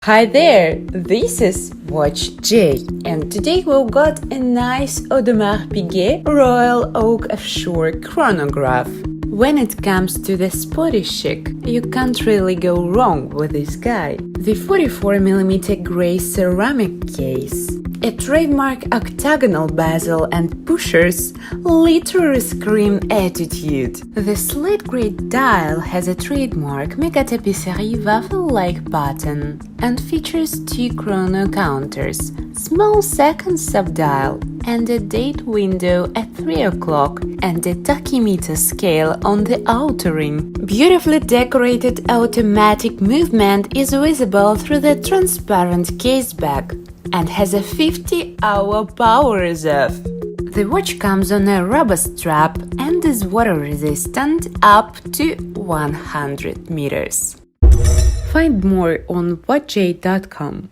Hi there, this is WatchJ, and today we've got a nice Audemars Piguet Royal Oak Offshore Chronograph. When it comes to the sporty chic, you can't really go wrong with this guy. The 44mm grey ceramic case, a trademark octagonal bezel and pushers literally scream attitude. The slate grey dial has a trademark mega tapisserie waffle-like pattern and features 2 chrono counters, small second sub-dial, and a date window at 3 o'clock and a tachymeter scale on the outer ring. Beautifully decorated automatic movement is visible through the transparent case back and has a 50-hour power reserve. The watch comes on a rubber strap and is water resistant up to 100 meters. Find more on WatchJ.com.